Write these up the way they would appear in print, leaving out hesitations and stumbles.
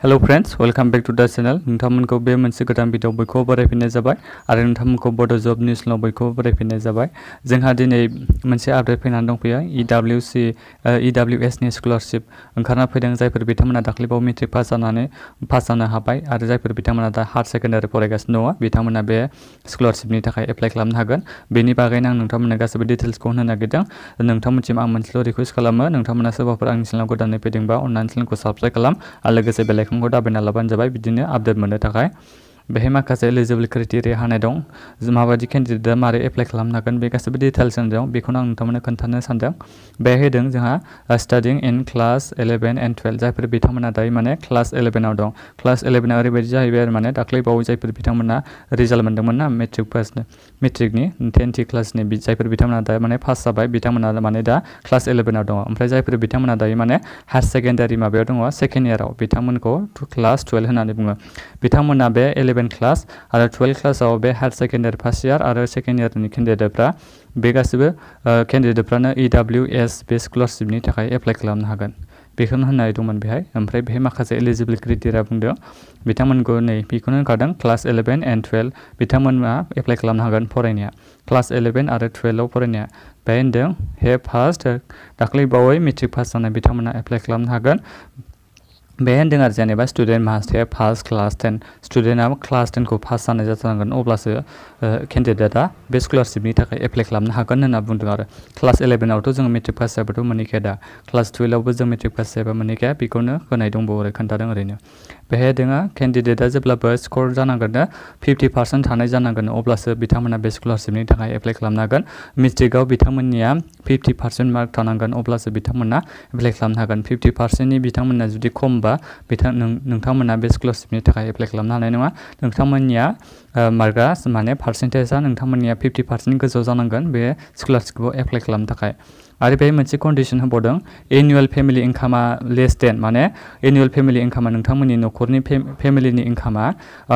Hello friends, welcome back to the channel. नोंथांमोनखौ बे मोनसे गोदान भिडिअ बयखौबो बरायफिननाय जाबाय आरो नोंथांमोनखौ बड' जब निउसनाव बयखौबो बरायफिननाय जाबाय। जोंहा दिनै मोनसे आपडेट फैनानै दंफैयो। EWS नि स्कलारशिप ओंखारना फैदों। जायफोर बिथांमोना दाख्लैबाव मेट्रिक पास जानो हाबाय आरो जायफोर बिथांमोना दा हायर सेकेन्डारि फरायगासिनो दङ बिथांमोना बे स्कलारशिपनि थाखाय एप्लाइ खालामनो हागोन। बेनि बागैनो आं नोंथांमोननो गासैबो डिटेल्सखौ होनो नागिरदों। नोंथांमोनसिम आं मोनसेल' रिक्वेस्ट खालामो, नोंथांमोना सोरबाफोर आंनि चेनेलाव गोदानै फैदोंबा अन्नानै चेनेलखौ साबस्क्राइब खालाम आरो लोगोसे बेल आइकनखौ दाबायना लाबानो जाबाय बिदिनो आपडेट मोननो थाखाय। बेहाय माखासे एलिजिबल क्राइटेरिया होनाय दं। माबायदि केन्डिडेटआ मारै एप्लाइ खालामनो हागोन बे गासैबो डिटेल्स दं। बेखौनो आं नोंथांमोननो खोन्थानो सानदों। बेहाय होदों जोंहा स्टाडिं इन क्लास 11 एन्ड 12 जायफोर बिथांमोना दायो माने क्लास 11आव दं। क्लास 11आ ओरैबायदि जाहैबाय आरो माने दाख्लैबावै जायफोर बिथांमोना रिजाल्ट मोन्दोंमोन ना मेट्रिकनि 10th क्लासनि जायफोर बिथांमोना दा माने पास जाबाय बिथांमोना माने दा क्लास 11आव दङ। ओमफ्राय जायफोर बिथांमोना दायो माने हायर सेकेन्डारि माबायाव दङ सेकेन्ड इयाराव बिथांमोनखौ क्लास 12 होननानै बुङो। बिथांमोना बे 11 क्लास आरो 12 क्लासाव बे हायर सेकेन्डारि फार्स्ट इयार आरो सेकेन्ड इयारनि केन्डिडेटफ्रा बे गासिबो केन्डिडेटफ्रानो EWS बे स्कलारशिपनि थाखाय एप्लाइ खालामनो हागोन। बेखौनो होननाय दंमोन बेहाय। ओमफ्राय बेहाय माखासे एलिजिबल क्राइटेरिया बुंदों। बिथांमोनखौ नै बेखौनो होनखादों क्लास 11 एन्ड 12 बिथांमोना एप्लाइ खालामनो हागोन फरायनाया। क्लास 11 आरो 12आव फरायनाया बेहाय होनदों दाख्लैबावै मेट्रिक पास जानाय बिथांमोना एप्लाइ खालामनो हागोन। बे होनदों आरो जेनेबा student must have pass class 10 स्टुडेन्टआ क्लास 10खौ पास जानाय जाथारनांगोन अब्लासो केन्डिडेटआ बे स्कलारशिपनि थाखाय एप्लाइ खालामनो हागोन होनना बुंदों आरो। क्लास 11आवथ' जों मेट्रिक पास जाबाथ' मोनहैखाया दा। क्लास 12आवबो जों मेट्रिक पास जायाबा मोनहैखाया बेखौनो होनाय दंबावो आरो खोन्थादों ओरैनो। बेहाय दङ केन्डिडेटआ जेब्लाबो स्कर जानांगोन 50% थानाय जानांगोन अब्लासो बिथांमोना बे स्कलारशिपनि थाखाय एप्लाइ खालामनो हागोन। मेट्रिकआव बिथांमोननिया 50% मार्क थानांगोन अब्लासो बिथांमोना एप्लाइ खालामनो हागोन। 50%नि बिथांमोना जुदि खमबा नोंथांमोना बे स्कलारशिपनि थाखाय एप्लाइ खालामनो हानाय नङा। नोंथांमोननिया मार्कआ माने पार्सेन्टेजआ नोंथांमोननिया 50% गोजौ जानांगोन बे स्कलारशिपखौ एप्लाइ खालामनो थाखाय। आरो बेहाय मोनसे कन्डिसन होबावदों एनुवेल फेमिलि इनकामा लेस देन माने एनुवेल फेमिलि इनकामा नोंथांमोननि न'खरनि फेमिलिनि इनकामा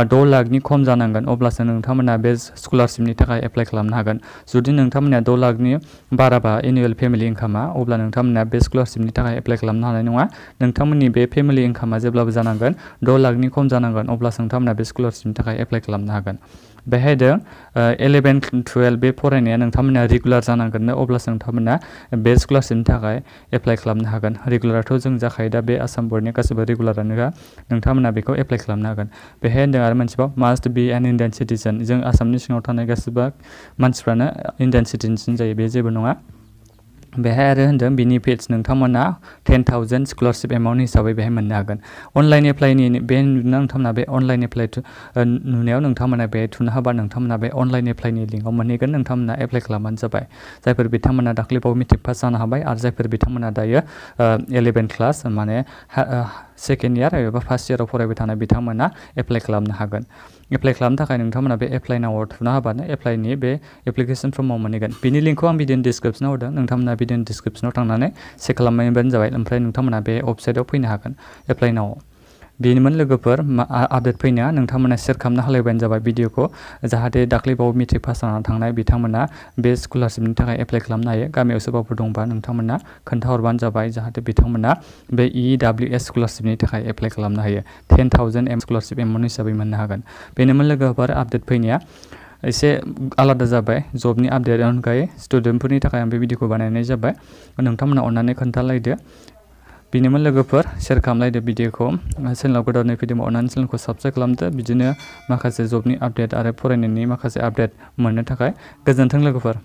6 लाखनि खम जानांगोन अब्लासो नोंथांमोना बे स्कलारशिपनि थाखाय एप्लाइ खालामनो हागोन। जुदि नोंथांमोना 6 लाखनि बाराबा एनुवेल फेमिलि इनकामा अब्ला नोंथांमोना बे स्कलारशिपनि थाखाय एप्लाइ खालामनो हानाय नङा। नोंथांमोननि बे फेमिलि इनकामा जेब्लाबो जानांगोन 6 लाखनि खम जानांगोन अब्लासो नोंथांमोना बे स्कलारशिपनि थाखाय एप्लाइ खालामनो हागोन। बेहाय दं 11-12 बे फरायनाया नोंथांमोना रेगुलार जानांगोन अब्लासो नोंथांमोना बे स्कलारशिपनि थाखाय एप्लाइ खालामनो हागोन। रेगुलाराथ' जों जाखायो दा बे आसाम बर्डनि गासैबो रेगुलारानोखा नोंथांमोना बेखौ एप्लाइ खालामनो हागोन। बेहाय होनदों आरो मोनसेबाव मास्ट बि एन इन्डियान सिटिजेन जों आसामनि सिङाव थानाय गासैबो मानसिफ्रानो इन्डियान सिटिजेन जायो बे जेबो नङा। बेहाय आरो होनदों बेनिफिट्स नोंथांमोना 10,000 स्कलारशिप एमाउन्ट हिसाबै बेहाय मोननो हागोन। अनलाइन एप्लाइनि बे नोंथांमोना बे अनलाइन एप्लाइ नुनायाव नोंथांमोना बे थुनो हाबा नोंथांमोना बे अनलाइन एप्लाइनि लिंकआव मोनहैगोन। नोंथांमोना एप्लाइ खालामबानो जाबाय। जायफोर बिथांमोना दाख्लैबाव मेट्रिक पास जानो हाबाय आरो जायफोर बिथांमोना दायो 11 क्लास माने सेकेन्ड इयार एबा फार्स्ट इयाराव फरायबाय थानाय बिथांमोना एप्लाइ खालामनो हागोन। एप्लाइ खालामनो थाखाय नोंथांमोना बे एप्लाइ नावआव थुना होबानो एप्लाइनि बे एप्लिकेसन फर्माव मोनहैगोन। बिनि लिंकखौ आं भिडिअनि डिसक्रिपसनाव होदों। नोंथांमोना भिडिअनि डिसक्रिपसनाव थांनानै चेक खालामबानो जाबाय। ओमफ्राय नोंथांमोना बे वेबसाइटआव फैनो हागोन एप्लाइ नावआव। बेनोमोन लोगोफोर आपडेट फैनाया नोंथांमोना शेयार खालामना होलायबानो जाबाय भिडिअखौ जाहाथे दाख्लैबाव मेट्रिक पास जानानै थांनाय बिथांमोना बे स्कलारशिपनि थाखाय एप्लाइ खालामनो हायो। गामियाव सोरबाफोर दंबा नोंथांमोना खोन्थाहरबानो जाबाय जाहाथे बिथांमोना बे EWS स्कलारशिपनि थाखाय एप्लाइ खालामनो हायो। 10,000 स्कलारशिप एमाउन्ट हिसाबै मोननो हागोन। बेनोमोन लोगोफोर आपडेट फैनाया एसे आलादा जाबाय जबनि आपडेटनि अनगायै स्टुडेन्टफोरनि थाखाय आं बे भिडिअखौ बानायनाय जाबाय। नोंथांमोना अननानै खोन्थालायदो। बेनोमोन लोगोफोर शेयार खालामलायदो भिडिअखौ। चेनेलाव गोदानै फैदोंबा अननानै चेनेलखौ साबस्क्राइब खालामदो बिदिनो माखासे जबनि आपडेट आरो फरायनायनि माखासे आपडेट मोननो थाखाय। गोजोन्थों लोगोफोर।